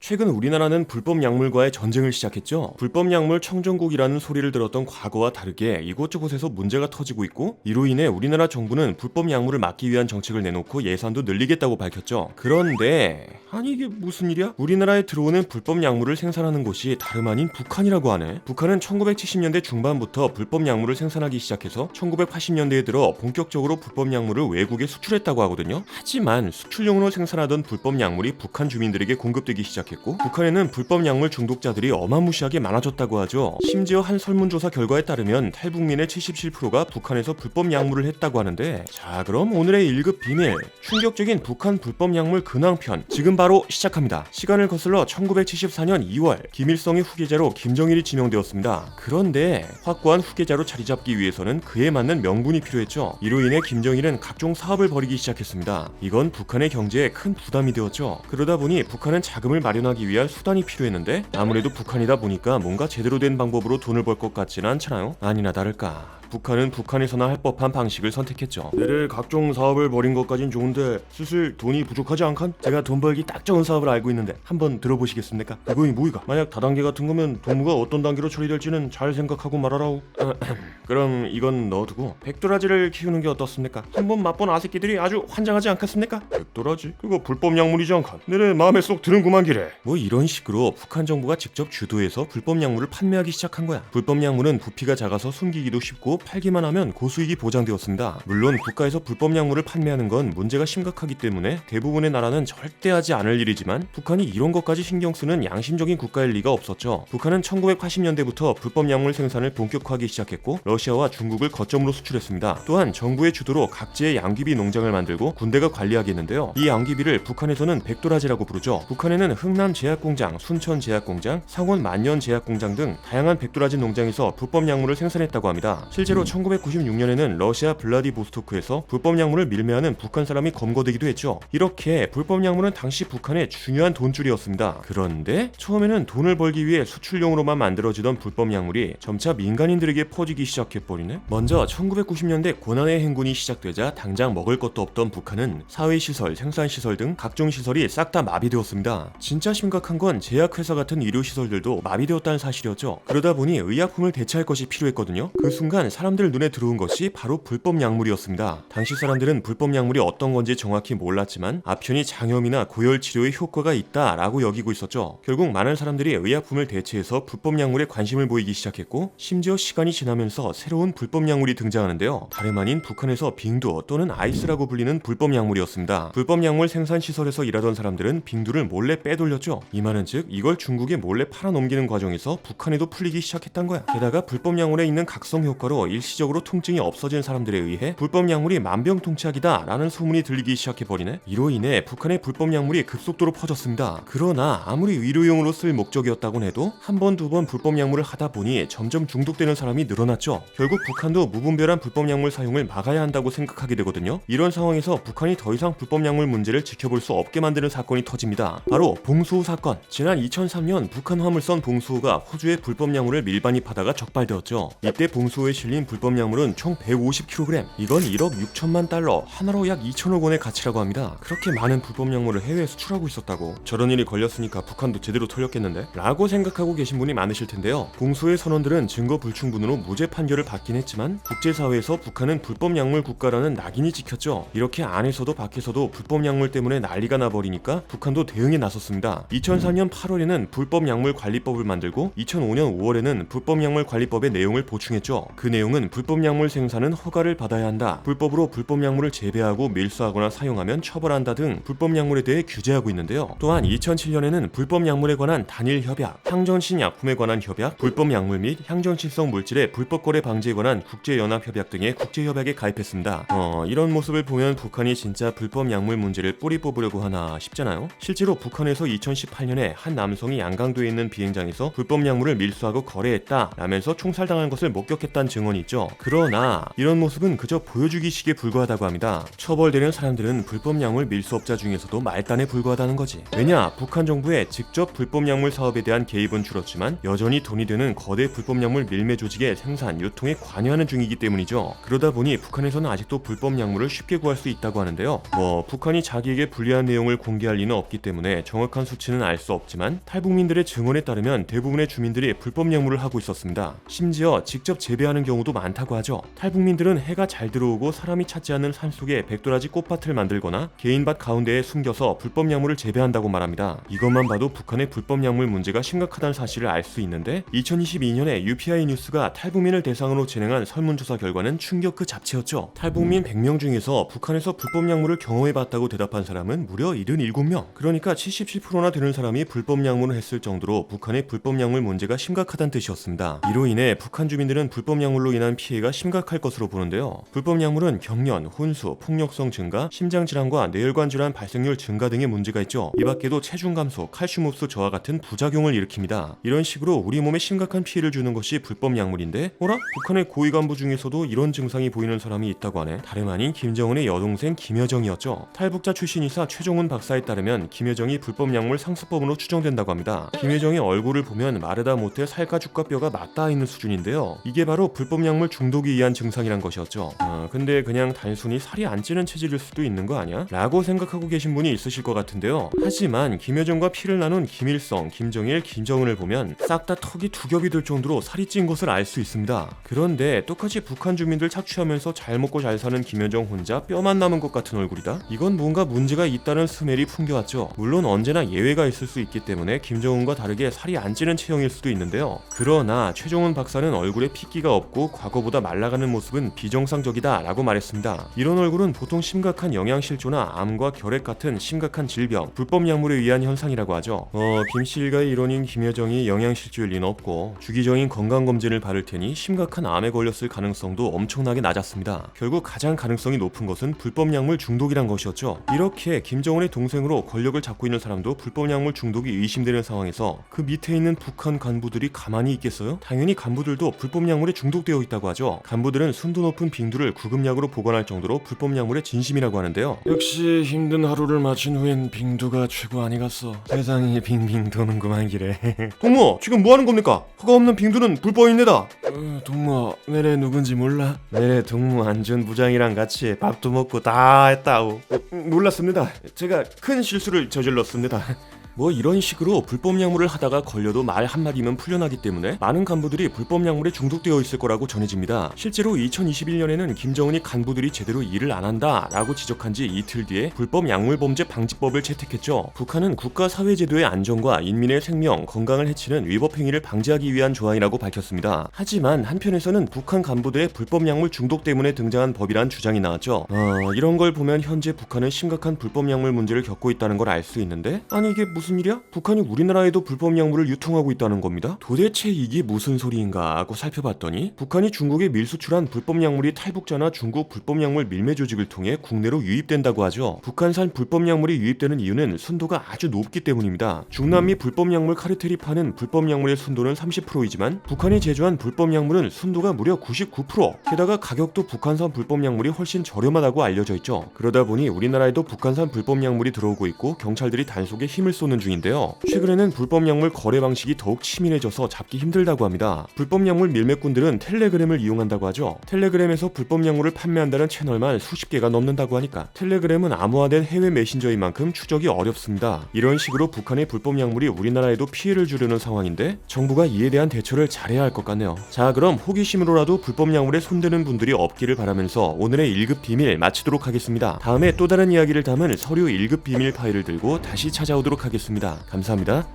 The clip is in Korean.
최근 우리나라는 불법 약물과의 전쟁을 시작했죠. 불법 약물 청정국이라는 소리를 들었던 과거와 다르게 이곳저곳에서 문제가 터지고 있고, 이로 인해 우리나라 정부는 불법 약물을 막기 위한 정책을 내놓고 예산도 늘리겠다고 밝혔죠. 그런데 아니 이게 무슨 일이야? 우리나라에 들어오는 불법 약물을 생산하는 곳이 다름 아닌 북한이라고 하네. 북한은 1970년대 중반부터 불법 약물을 생산하기 시작해서 1980년대에 들어 본격적으로 불법 약물을 외국에 수출했다고 하거든요. 하지만 수출용으로 생산하던 불법 약물이 북한 주민들에게 공급되기 시작했고, 북한에는 불법 약물 중독자들이 어마무시하게 많아졌다고 하죠. 심지어 한 설문조사 결과에 따르면 탈북민의 77%가 북한에서 불법 약물을 했다고 하는데, 자 그럼 오늘의 1급 비밀, 충격적인 북한 불법 약물 근황편 지금 바로 시작합니다. 시간을 거슬러 1974년 2월 김일성의 후계자로 김정일이 지명되었습니다. 그런데 확고한 후계자로 자리 잡기 위해서는 그에 맞는 명분이 필요했죠. 이로 인해 김정일은 각종 사업을 벌이기 시작했습니다. 이건 북한의 경제에 큰 부담이 되었죠. 그러다 보니 북한은 자금을 마련하기 위한 수단이 필요했는데, 아무래도 북한이다 보니까 뭔가 제대로 된 방법으로 돈을 벌 것 같지는 않잖아요. 아니나 다를까 북한은 북한에서나 할 법한 방식을 선택했죠. 내래 각종 사업을 벌인 것까진 좋은데 슬슬 돈이 부족하지 않간? 제가 돈 벌기 딱 좋은 사업을 알고 있는데 한번 들어보시겠습니까? 그거이 뭐이가? 만약 다단계 같은 거면 동무가 어떤 단계로 처리될지는 잘 생각하고 말하라우. 그럼 이건 넣어두고 백도라지를 키우는 게 어떻습니까? 한번 맛본 아새끼들이 아주 환장하지 않겠습니까? 백도라지? 그거 불법 약물이지 않간? 내래 마음에 쏙 드는구만 기래. 뭐 이런 식으로 북한 정부가 직접 주도해서 불법 약물을 판매하기 시작한 거야. 불법 약물은 부피가 작아서 숨기기도 쉽고 팔기만 하면 고수익이 보장되었습니다. 물론 국가에서 불법 약물을 판매하는 건 문제가 심각하기 때문에 대부분의 나라는 절대 하지 않을 일이지만, 북한이 이런 것까지 신경 쓰는 양심적인 국가일 리가 없었죠. 북한은 1980년대부터 불법 약물 생산을 본격화하기 시작했고, 러시아와 중국을 거점으로 수출했습니다. 또한 정부의 주도로 각지의 양귀비 농장을 만들고 군대가 관리하게 했는데요. 이 양귀비를 북한에서는 백도라지라고 부르죠. 북한에는 흥남 제약공장, 순천 제약공장, 상원 만년 제약공장 등 다양한 백도라지 농장에서 불법 약물을 생산했다고 합니다. 실제로 1996년에는 러시아 블라디보스토크에서 불법 약물을 밀매하는 북한 사람이 검거되기도 했죠. 이렇게 불법 약물은 당시 북한의 중요한 돈줄이었습니다. 그런데 처음에는 돈을 벌기 위해 수출용으로만 만들어지던 불법 약물이 점차 민간인들에게 퍼지기 시작해버리네. 먼저 1990년대 고난의 행군이 시작되자 당장 먹을 것도 없던 북한은 사회시설, 생산시설 등 각종 시설이 싹 다 마비되었습니다. 진짜 심각한 건 제약회사 같은 의료시설들도 마비되었다는 사실이었죠. 그러다 보니 의약품을 대체할 것이 필요했거든요. 그 순간 사람들 눈에 들어온 것이 바로 불법 약물이었습니다. 당시 사람들은 불법 약물이 어떤 건지 정확히 몰랐지만 아편이 장염이나 고열 치료에 효과가 있다라고 여기고 있었죠. 결국 많은 사람들이 의약품을 대체해서 불법 약물에 관심을 보이기 시작했고, 심지어 시간이 지나면서 새로운 불법 약물이 등장하는데요. 다름 아닌 북한에서 빙두 또는 아이스라고 불리는 불법 약물이었습니다. 불법 약물 생산 시설에서 일하던 사람들은 빙두를 몰래 빼돌렸죠. 이 말은 즉 이걸 중국에 몰래 팔아넘기는 과정에서 북한에도 풀리기 시작했단 거야. 게다가 불법 약물에 있는 각성 효과로 일시적으로 통증이 없어진 사람들에 의해 불법 약물이 만병통치약이다 라는 소문이 들리기 시작해버리네. 이로 인해 북한의 불법 약물이 급속도로 퍼졌습니다. 그러나 아무리 의료용으로 쓸 목적이었다곤 해도 한 번, 두 번 불법 약물을 하다 보니 점점 중독되는 사람이 늘어났죠. 결국 북한도 무분별한 불법 약물 사용을 막아야 한다고 생각하게 되거든요. 이런 상황에서 북한이 더 이상 불법 약물 문제를 지켜볼 수 없게 만드는 사건이 터집니다. 바로 봉수호 사건. 지난 2003년 북한 화물선 봉수호가 호주의 불법 약물을 밀반입하다가 적발되었죠. 이때 봉수호에 실린 불법 약물은 총 150kg, 이건 1억 6천만 달러, 하나로 약 2천억 원의 가치라고 합니다. 그렇게 많은 불법 약물을 해외에 수출하고 있었다고. 저런 일이 걸렸으니까 북한도 제대로 털렸겠는데? 라고 생각하고 계신 분이 많으실 텐데요. 봉수호의 선원들은 증거 불충분으로 무죄 판결을 받긴 했지만 국제사회에서 북한은 불법 약물 국가라는 낙인이 찍혔죠. 이렇게 안에서도 밖에서도 불법 약물 때문에 난리가 나버리니까 북한도 대응에 나섰습니다. 2004년 8월에는 불법 약물 관리법을 만들고 2005년 5월에는 불법 약물 관리법의 내용을 보충했죠. 그 내용은 불법 약물 생산은 허가를 받아야 한다, 불법으로 불법 약물을 재배하고 밀수하거나 사용하면 처벌한다 등 불법 약물에 대해 규제하고 있는데요. 또한 2007년에는 불법 약물에 관한 단일 협약, 향정신 약품에 관한 협약, 불법 약물 및 향정신성 물질의 불법 거래 방지에 관한 국제연합협약 등의 국제협약에 가입했습니다. 이런 모습을 보면 북한이 진짜 불법 약물 문제를 뿌리 뽑으려고 하나 싶잖아요. 실제로 북한에서 2018년에 한 남성이 양강도에 있는 비행장에서 불법 약물을 밀수하고 거래했다 라면서 총살당한 것을 목격했다는 증언 증언이 있죠. 그러나 이런 모습은 그저 보여주기식에 불과하다고 합니다. 처벌되는 사람들은 불법 약물 밀수업자 중에서도 말단에 불과하다는 거지. 왜냐, 북한 정부의 직접 불법 약물 사업에 대한 개입은 줄었지만 여전히 돈이 되는 거대 불법 약물 밀매 조직의 생산, 유통에 관여하는 중이기 때문이죠. 그러다 보니 북한에서는 아직도 불법 약물을 쉽게 구할 수 있다고 하는데요. 북한이 자기에게 불리한 내용을 공개할 리는 없기 때문에 정확한 수치는 알 수 없지만 탈북민들의 증언에 따르면 대부분의 주민들이 불법 약물을 하고 있었습니다. 심지어 직접 재배하는 경우도 많다고 하죠. 탈북민들은 해가 잘 들어오고 사람이 찾지 않는 산속에 백도라지 꽃밭을 만들거나 개인밭 가운데에 숨겨서 불법 약물을 재배한다고 말합니다. 이것만 봐도 북한의 불법 약물 문제가 심각하다는 사실을 알 수 있는데 2022년에 UPI 뉴스가 탈북민을 대상으로 진행한 설문조사 결과는 충격 그 자체였죠. 탈북민 100명 중에서 북한에서 불법 약물을 경험해봤다고 대답한 사람은 무려 77명. 그러니까 77%나 되는 사람이 불법 약물을 했을 정도로 북한의 불법 약물 문제가 심각하다는 뜻이었습니다. 이로 인해 북한 주민들은 불법 약물로 인한 피해가 심각할 것으로 보는데요. 불법 약물은 경련, 혼수, 폭력성 증가, 심장질환과 뇌혈관 질환 발생률 증가 등의 문제가 있죠. 이 밖에도 체중 감소, 칼슘 흡수 저하 같은 부작용을 일으킵니다. 이런 식으로 우리 몸에 심각한 피해를 주는 것이 불법 약물인데, 북한의 고위 간부 중에서도 이런 증상이 보이는 사람이 있다고 하네. 다름 아닌 김정은의 여동생 김여정이었죠. 탈북자 출신이사 최종훈 박사에 따르면 김여정이 불법 약물 상습범으로 추정된다고 합니다. 김여정의 얼굴을 보면 마르다 못해 살과 죽과 뼈가 맞닿아 있는 수준인데요. 이게 바로 불법 약물 중독에 의한 증상이란 것이었죠. 근데 그냥 단순히 살이 안 찌는 체질일 수도 있는 거 아니야? 라고 생각하고 계신 분이 있으실 것 같은데요. 하지만 김여정과 피를 나눈 김일성, 김정일, 김정은을 보면 싹 다 턱이 두 겹이 될 정도로 살이 찐 것을 알 수 있습니다. 그런데 똑같이 북한 주민들 착취하면서 잘 먹고 잘 사는 김여정 혼자 뼈만 남은 것 같은 얼굴이다? 이건 뭔가 문제가 있다는 스멜이 풍겨왔죠. 물론 언제나 예외가 있을 수 있기 때문에 김정은과 다르게 살이 안 찌는 체형일 수도 있는데요. 그러나 최종훈 박사는 얼굴에 핏기가 없고 과거보다 말라가는 모습은 비정상적이다 라고 말했습니다. 이런 얼굴은 보통 심각한 영양실조나 암과 결핵 같은 심각한 질병, 불법 약물에 의한 현상이라고 하죠. 김씨 일가의 일원인 김여정이 영양실조일 리는 없고 주기적인 건강검진을 받을 테니 심각한 암에 걸렸을 가능성도 엄청나게 낮았습니다. 결국 가장 가능성이 높은 것은 불법 약물 중독이란 것이었죠. 이렇게 김정은의 동생으로 권력을 잡고 있는 사람도 불법 약물 중독이 의심되는 상황에서 그 밑에 있는 북한 간부들이 가만히 있겠어요? 당연히 간부들도 불법 약물에 중독되어 있다고 하죠. 간부들은 순도 높은 빙두를 구급약으로 보관할 정도로 불법 약물에 진심이라고 하는데요. 역시 힘든 하루를 마친 후엔 빙두가 최고 아니겠어. 세상이 빙빙 도는구만 기래. 동무, 지금 뭐 하는 겁니까? 허가 없는 빙두는 불법입니다. 동무, 내래 누군지 몰라? 내래 동무 안준 부장이랑 같이 밥도 먹고 다 했다고. 몰랐습니다. 제가 큰 실수를 저질렀습니다. 이런 식으로 불법 약물을 하다가 걸려도 말 한마디면 풀려나기 때문에 많은 간부들이 불법 약물에 중독되어 있을 거라고 전해집니다. 실제로 2021년에는 김정은이 간부들이 제대로 일을 안 한다 라고 지적한 지 이틀 뒤에 불법 약물범죄 방지법을 채택했죠. 북한은 국가사회제도의 안전과 인민의 생명, 건강을 해치는 위법 행위를 방지하기 위한 조항이라고 밝혔습니다. 하지만 한편에서는 북한 간부들의 불법 약물 중독 때문에 등장한 법이란 주장이 나왔죠. 이런 걸 보면 현재 북한은 심각한 불법 약물 문제를 겪고 있다는 걸 알 수 있는데, 아니 이게 무슨 일이야? 북한이 우리나라에도 불법 약물을 유통하고 있다는 겁니다. 도대체 이게 무슨 소리인가 하고 살펴봤더니 북한이 중국에 밀수출한 불법 약물이 탈북자나 중국 불법 약물 밀매 조직을 통해 국내로 유입된다고 하죠. 북한산 불법 약물이 유입되는 이유는 순도가 아주 높기 때문입니다. 중남미 불법 약물 카르텔이 파는 불법 약물의 순도는 30%이지만 북한이 제조한 불법 약물은 순도가 무려 99%. 게다가 가격도 북한산 불법 약물이 훨씬 저렴하다고 알려져 있죠. 그러다 보니 우리나라에도 북한산 불법 약물이 들어오고 있고 경찰들이 단속에 힘을 쏘는 중인데요. 최근에는 불법 약물 거래 방식이 더욱 치밀해져서 잡기 힘들다고 합니다. 불법 약물 밀매꾼들은 텔레그램을 이용한다고 하죠. 텔레그램에서 불법 약물을 판매한다는 채널만 수십 개가 넘는다고 하니까 텔레그램은 암호화된 해외 메신저인 만큼 추적이 어렵습니다. 이런 식으로 북한의 불법 약물이 우리나라에도 피해를 주려는 상황인데 정부가 이에 대한 대처를 잘해야 할 것 같네요. 자, 그럼 호기심으로라도 불법 약물에 손대는 분들이 없기를 바라면서 오늘의 1급 비밀 마치도록 하겠습니다. 다음에 또 다른 이야기를 담은 서류 1급 비밀 파일을 들고 다시 찾아오도록 하겠습니다. 감사합니다.